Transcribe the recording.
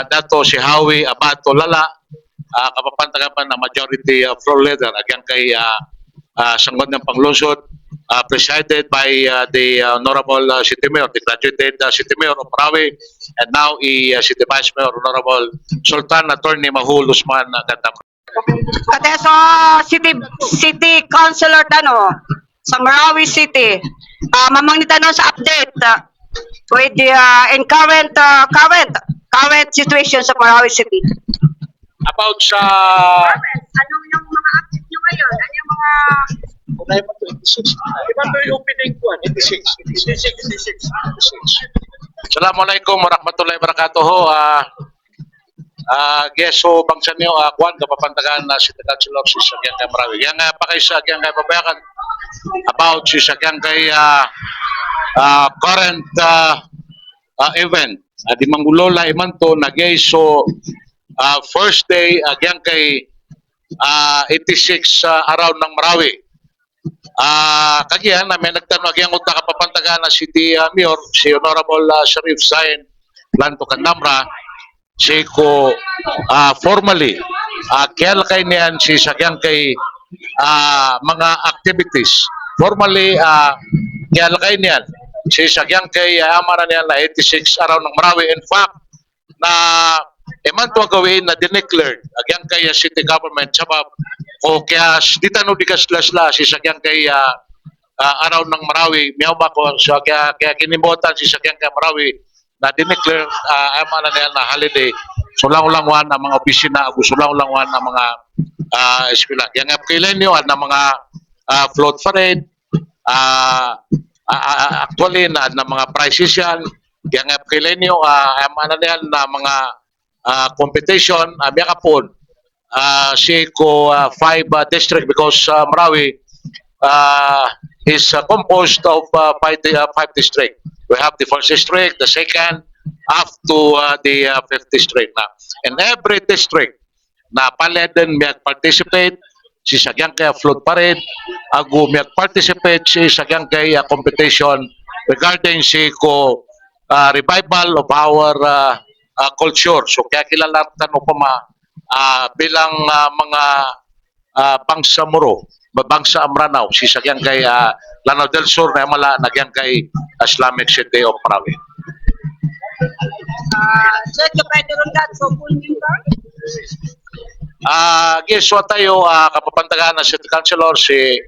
dato si Howie Abato Lala, kapapantagan pa na majority floor leader agyang kay Sanggol ng Panglungsod, presided by the Honorable City Mayor, the graduated City Mayor of Marawi, and now City Vice Mayor Honorable Sultan Attorney Mahul Usman Gandam. Kateso City Councilor Tano sa Marawi City. Mamang ni Tano sa update with the in current situation sa Marawi City. About sa Anong yung mga update nyo ngayon? Ano yung mga opening ko, 86. Assalamualaikum warahmatullahi wabarakatuh. Geso bangsa niyo kuan kapapantagan na City Councilor si Sagyang kay Marawi. Yang pakay sa Sagyang kay babayakan about si Sagyang kay current event. Di manggulola iman to na geso first day agyang kay 86 around ng Marawi. Kagyan na may nagtanong agyang uta kapapantagan na City Mayor si Honorable Sharif Zain Lanto Candamra. Si ko formally kaya kay niyan si Sagyang kay mga activities formally kaya kay niyan si Sagyang kay amara niya na 86 around ng Marawi. In fact na eman to gawin na dineclared agyang kay city government sabab o kaya di tanong di kaslasla si Sagyang kay around ng Marawi miyaw ba ko so kaya kinibotan si Sagyang kay Marawi na dineclare amana niya na holiday sulang-ulangwan na mga opisina sulang-ulangwan na mga eskwela yang kailan niyo na mga float parade actually na mga prizes yan yang kailan niyo amana niya na mga competition biya kapon si ko 5 district because Marawi is composed of 5 district. We have the first district, the second, up to the fifth district na. In every district na paleden may participate si Sagyang kay float parade, agu may participate si Sagyang kay competition regarding si ko revival of our culture. So kaya kilala tanong pa bilang mga bangsamuro, bangsa Amranaw, si Sagyang kay Lanao del Sur na mala nagyang kay Islamic City of Marawi. Sir, pwede rin that so full member? Yes, tayo kapapantagan na City Councilor si